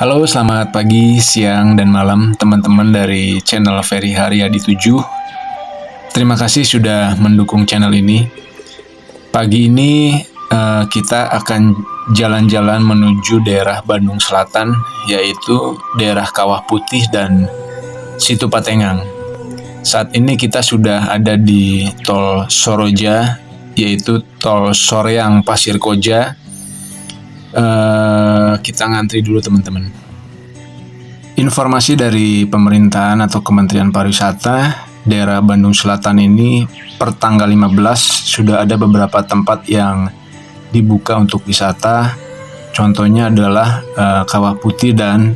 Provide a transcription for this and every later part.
Halo, selamat pagi, siang, dan malam teman-teman dari channel Ferry Haryadi 7. Terima kasih sudah mendukung channel ini. Pagi ini kita akan jalan-jalan menuju daerah Bandung Selatan, yaitu daerah Kawah Putih dan Situ Patengang. Saat ini kita sudah ada di Tol Soroja, yaitu Tol Soreang Pasir Koja. Kita ngantri dulu teman-teman. Informasi dari pemerintahan atau Kementerian Pariwisata daerah Bandung Selatan ini per tanggal 15 sudah ada beberapa tempat yang dibuka untuk wisata. Contohnya adalah Kawah Putih dan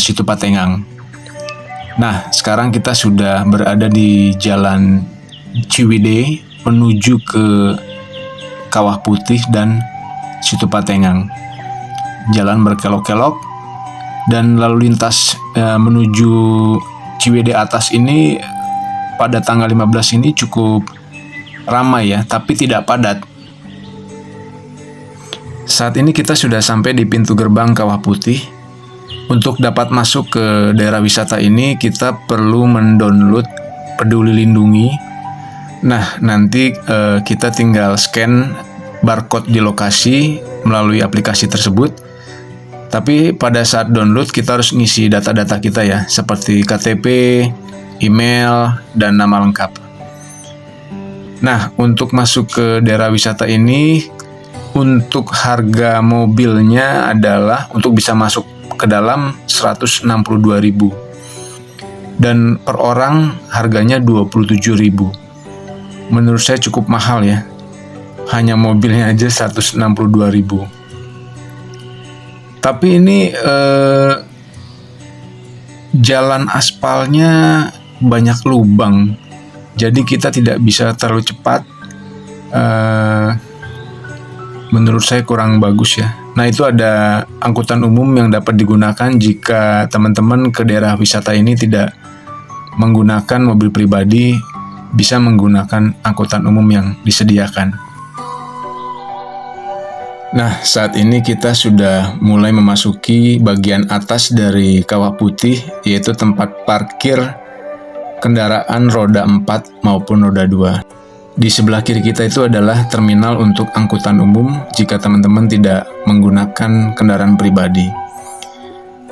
Situ Patengang. Nah, sekarang kita sudah berada di Jalan Ciwidey menuju ke Kawah Putih dan Situ Patengang. Jalan berkelok-kelok dan lalu lintas menuju Ciwidey atas ini pada tanggal 15 ini cukup ramai ya, tapi tidak padat. Saat ini kita sudah sampai di pintu gerbang Kawah Putih. Untuk dapat masuk ke daerah wisata ini kita perlu mendownload Peduli Lindungi. Nah, nanti kita tinggal scan barcode di lokasi melalui aplikasi tersebut. Tapi pada saat download kita harus ngisi data-data kita ya, seperti KTP, email, dan nama lengkap. Nah, untuk masuk ke daerah wisata ini, untuk harga mobilnya adalah untuk bisa masuk ke dalam 162.000. Dan per orang harganya 27.000. Menurut saya cukup mahal ya. Hanya mobilnya aja 162.000. Tapi ini jalan aspalnya banyak lubang, jadi kita tidak bisa terlalu cepat. Menurut saya kurang bagus ya. Nah, itu ada angkutan umum yang dapat digunakan jika teman-teman ke daerah wisata ini tidak menggunakan mobil pribadi, bisa menggunakan angkutan umum yang disediakan. Nah, saat ini kita sudah mulai memasuki bagian atas dari Kawah Putih, yaitu tempat parkir kendaraan roda 4 maupun roda 2. Di sebelah kiri kita itu adalah terminal untuk angkutan umum jika teman-teman tidak menggunakan kendaraan pribadi.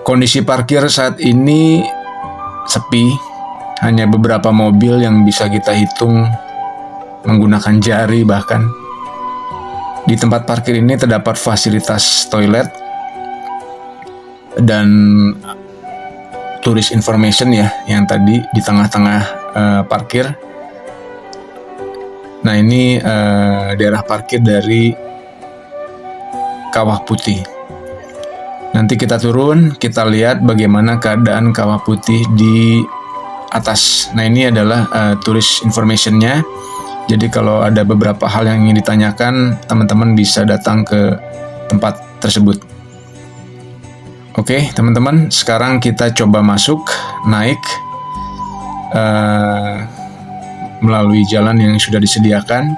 Kondisi parkir saat ini sepi, hanya beberapa mobil yang bisa kita hitung menggunakan jari bahkan. Di tempat parkir ini terdapat fasilitas toilet dan tourist information ya, yang tadi di tengah-tengah parkir. Nah, ini daerah parkir dari Kawah Putih. Nanti kita turun, kita lihat bagaimana keadaan Kawah Putih di atas. Nah, ini adalah tourist information-nya. Jadi kalau ada beberapa hal yang ingin ditanyakan, teman-teman bisa datang ke tempat tersebut. Oke, teman-teman, sekarang kita coba masuk, naik melalui jalan yang sudah disediakan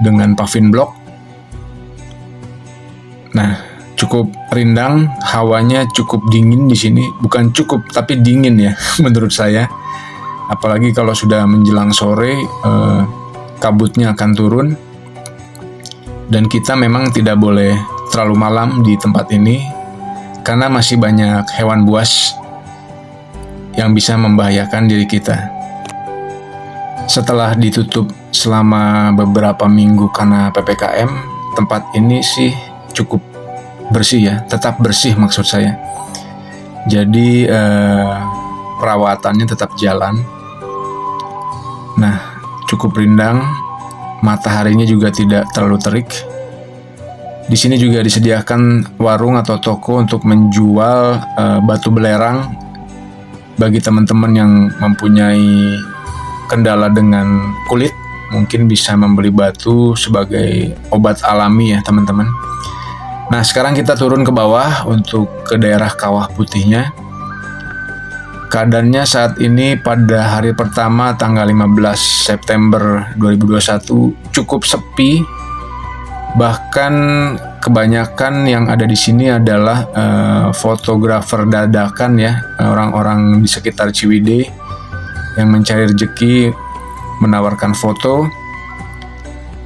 dengan paving block. Nah, cukup rindang, hawanya cukup dingin di sini. Bukan cukup, tapi dingin ya menurut saya. Apalagi kalau sudah menjelang sore, kabutnya akan turun. Dan kita memang tidak boleh terlalu malam di tempat ini, karena masih banyak hewan buas yang bisa membahayakan diri kita. Setelah ditutup selama beberapa minggu karena PPKM, tempat ini sih cukup bersih ya, tetap bersih maksud saya. Jadi perawatannya tetap jalan. Nah, cukup rindang, mataharinya juga tidak terlalu terik. Di sini juga disediakan warung atau toko untuk menjual batu belerang bagi teman-teman yang mempunyai kendala dengan kulit. Mungkin bisa membeli batu sebagai obat alami ya teman-teman. Nah, sekarang kita turun ke bawah untuk ke daerah Kawah Putihnya. Keadaannya saat ini pada hari pertama tanggal 15 September 2021 cukup sepi. Bahkan kebanyakan yang ada di sini adalah fotografer dadakan ya, orang-orang di sekitar Ciwidey yang mencari rezeki menawarkan foto.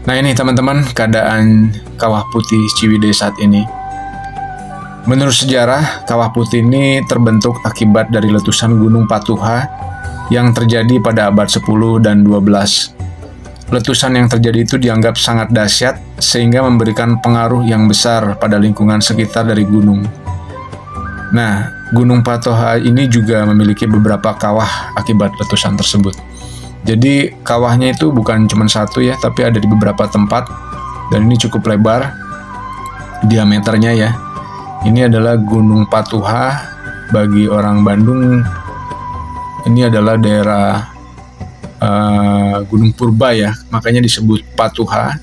Nah ini teman-teman keadaan Kawah Putih Ciwidey saat ini. Menurut sejarah, Kawah Putih ini terbentuk akibat dari letusan Gunung Patuha yang terjadi pada abad 10 dan 12. Letusan yang terjadi itu dianggap sangat dahsyat sehingga memberikan pengaruh yang besar pada lingkungan sekitar dari gunung. Nah, Gunung Patuha ini juga memiliki beberapa kawah akibat letusan tersebut. Jadi kawahnya itu bukan cuma satu ya, tapi ada di beberapa tempat dan ini cukup lebar diameternya ya. Ini adalah Gunung Patuha. Bagi orang Bandung, ini adalah daerah Gunung Purba ya, makanya disebut Patuha.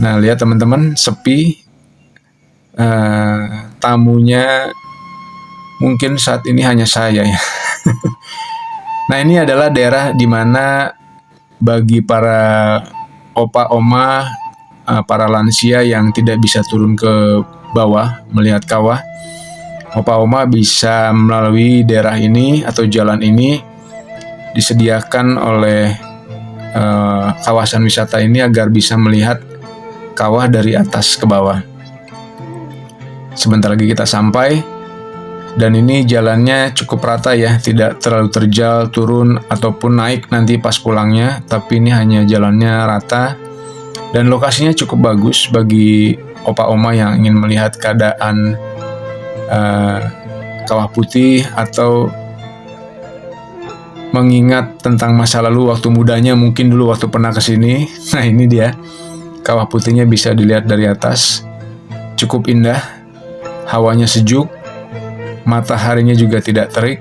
Nah lihat teman-teman, sepi, tamunya mungkin saat ini hanya saya ya. Nah ini adalah daerah di mana bagi para opa oma, para lansia yang tidak bisa turun ke bawah melihat kawah, opa oma bisa melalui daerah ini atau jalan ini disediakan oleh kawasan wisata ini agar bisa melihat kawah dari atas ke bawah. Sebentar lagi kita sampai dan ini jalannya cukup rata ya, tidak terlalu terjal turun ataupun naik nanti pas pulangnya, tapi ini hanya jalannya rata dan lokasinya cukup bagus bagi opa oma yang ingin melihat keadaan Kawah Putih atau mengingat tentang masa lalu waktu mudanya, mungkin dulu waktu pernah kesini. Nah ini dia, Kawah Putihnya bisa dilihat dari atas, cukup indah, hawanya sejuk, mataharinya juga tidak terik.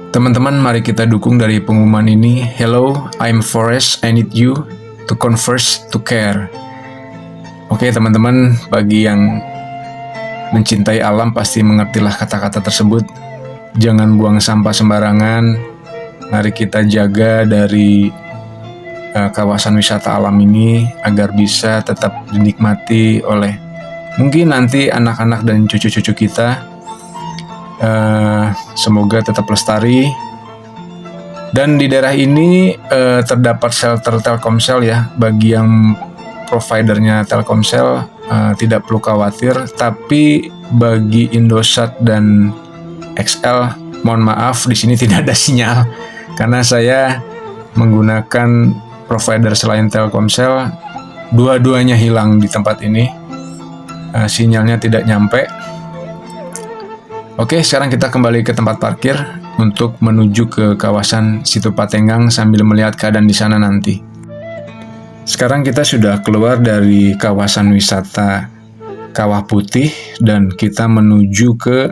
Teman-teman, mari kita dukung dari pengumuman ini. Hello, I'm Forrest, I need you to converse to care. Oke teman-teman, bagi yang mencintai alam pasti mengertilah kata-kata tersebut. Jangan buang sampah sembarangan. Mari kita jaga dari kawasan wisata alam ini agar bisa tetap dinikmati oleh mungkin nanti anak-anak dan cucu-cucu kita. Semoga tetap lestari. Dan di daerah ini terdapat shelter Telkomsel ya. Bagi yang providernya Telkomsel tidak perlu khawatir, tapi bagi Indosat dan XL, mohon maaf di sini tidak ada sinyal karena saya menggunakan provider selain Telkomsel. Dua-duanya hilang di tempat ini, sinyalnya tidak nyampe. Oke, sekarang kita kembali ke tempat parkir untuk menuju ke kawasan Situ Patenggang sambil melihat keadaan di sana nanti. Sekarang kita sudah keluar dari kawasan wisata Kawah Putih dan kita menuju ke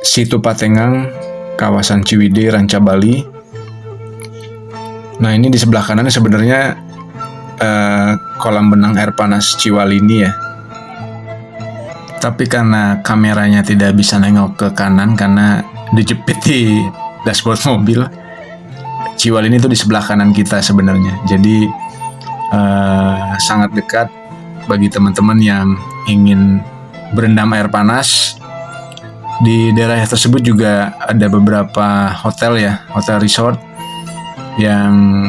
Situ Patenggang, kawasan Ciwidey, Ranca Bali. Nah ini di sebelah kanan sebenarnya kolam benang air panas Ciwalini ya. Tapi karena kameranya tidak bisa nengok ke kanan karena dijepit di dashboard mobil, Ciwalini itu di sebelah kanan kita sebenarnya. Jadi sangat dekat bagi teman-teman yang ingin berendam air panas. Di daerah tersebut juga ada beberapa hotel ya, hotel resort yang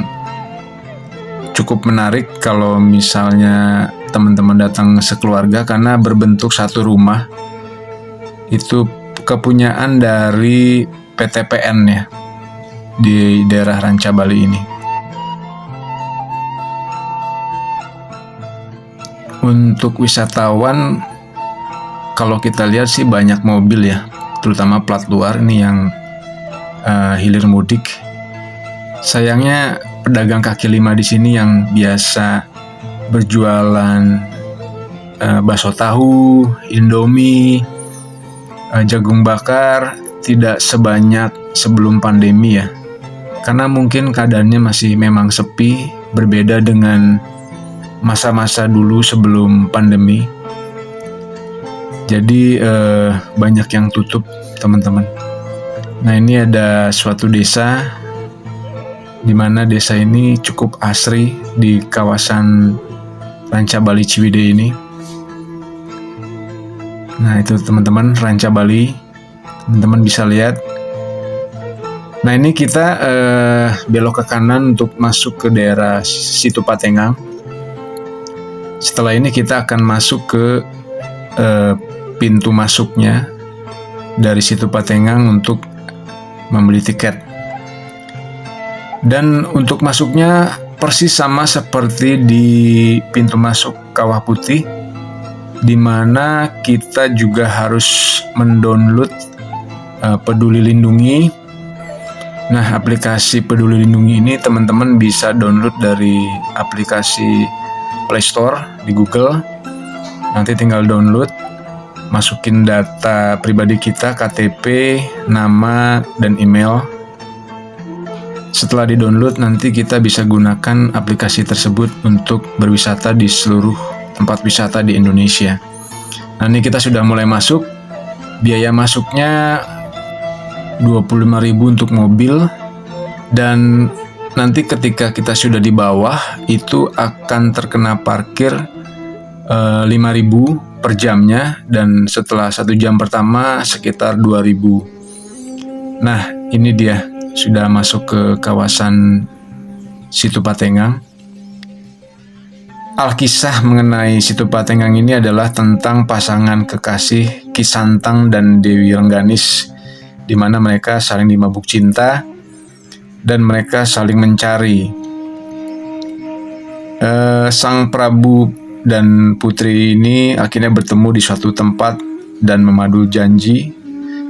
cukup menarik kalau misalnya teman-teman datang sekeluarga karena berbentuk satu rumah. Itu kepunyaan dari PTPN ya, di daerah Ranca Bali ini. Untuk wisatawan, kalau kita lihat sih banyak mobil ya, terutama plat luar ini yang hilir mudik. Sayangnya pedagang kaki lima di sini yang biasa berjualan bakso tahu, Indomie, jagung bakar tidak sebanyak sebelum pandemi ya. Karena mungkin keadaannya masih memang sepi, berbeda dengan masa-masa dulu sebelum pandemi. Jadi banyak yang tutup teman-teman. Nah ini ada suatu desa di mana desa ini cukup asri di kawasan Ranca Bali Ciwidey ini. Nah, itu teman-teman Ranca Bali, teman-teman bisa lihat. Nah, ini kita belok ke kanan untuk masuk ke daerah Situpatengang. Setelah ini kita akan masuk ke pintu masuknya dari Situpatengang untuk membeli tiket. Dan untuk masuknya persis sama seperti di pintu masuk Kawah Putih, di mana kita juga harus mendownload Peduli Lindungi. Nah, aplikasi Peduli Lindungi ini teman-teman bisa download dari aplikasi Play Store di Google. Nanti tinggal download, masukin data pribadi kita, KTP, nama, dan email. Setelah di-download, nanti kita bisa gunakan aplikasi tersebut untuk berwisata di seluruh tempat wisata di Indonesia. Nah, ini kita sudah mulai masuk. Biaya masuknya 25.000 untuk mobil, dan nanti ketika kita sudah di bawah itu akan terkena parkir 5.000 per jamnya, dan setelah 1 jam pertama sekitar 2.000. Nah, ini dia sudah masuk ke kawasan Situpatengang. Alkisah mengenai Situpatengang ini adalah tentang pasangan kekasih Ki Santang dan Dewi Rengganis, di mana mereka saling dimabuk cinta dan mereka saling mencari. Sang Prabu dan putri ini akhirnya bertemu di suatu tempat dan memadu janji,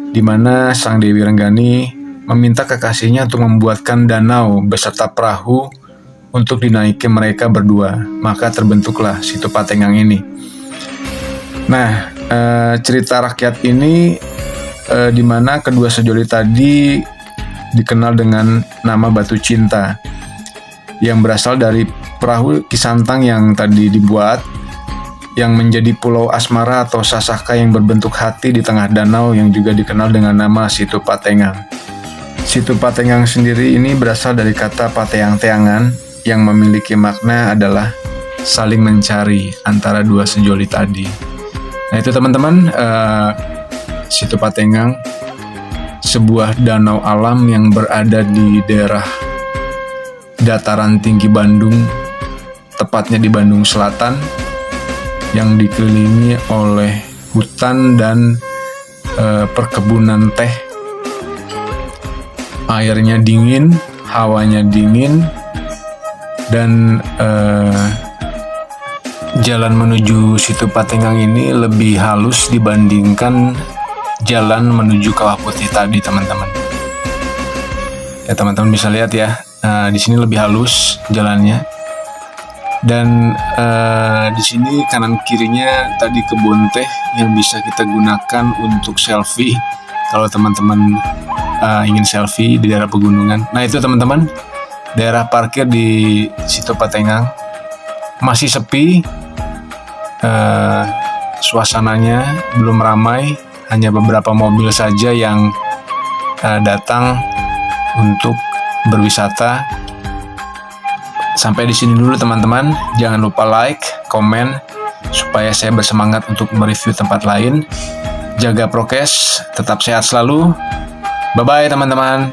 di mana sang Dewi Renggani meminta kekasihnya untuk membuatkan danau beserta perahu untuk dinaiki mereka berdua. Maka terbentuklah Situpatengang ini. Nah, cerita rakyat ini di mana kedua sejoli tadi dikenal dengan nama Batu Cinta, yang berasal dari perahu Ki Santang yang tadi dibuat, yang menjadi pulau asmara atau sasaka yang berbentuk hati di tengah danau yang juga dikenal dengan nama Situpatengang. Situpatengang sendiri ini berasal dari kata pateang-teangan yang memiliki makna adalah saling mencari antara dua sejoli tadi. Nah, itu teman-teman, Situpatengang, sebuah danau alam yang berada di daerah dataran tinggi Bandung, tepatnya di Bandung Selatan, yang dikelilingi oleh hutan dan perkebunan teh. Airnya dingin, hawanya dingin, dan jalan menuju Situpatengang ini lebih halus dibandingkan jalan menuju Kawah Putih tadi, teman-teman. Ya, teman-teman bisa lihat ya, di sini lebih halus jalannya, dan di sini kanan kirinya tadi kebun teh yang bisa kita gunakan untuk selfie kalau teman-teman ingin selfie di daerah pegunungan. Nah, itu teman-teman, daerah parkir di Situpatengang masih sepi, suasananya belum ramai, hanya beberapa mobil saja yang datang untuk berwisata. Sampai di sini dulu teman-teman, jangan lupa like, komen, supaya saya bersemangat untuk mereview tempat lain. Jaga prokes, tetap sehat selalu. Bye-bye teman-teman.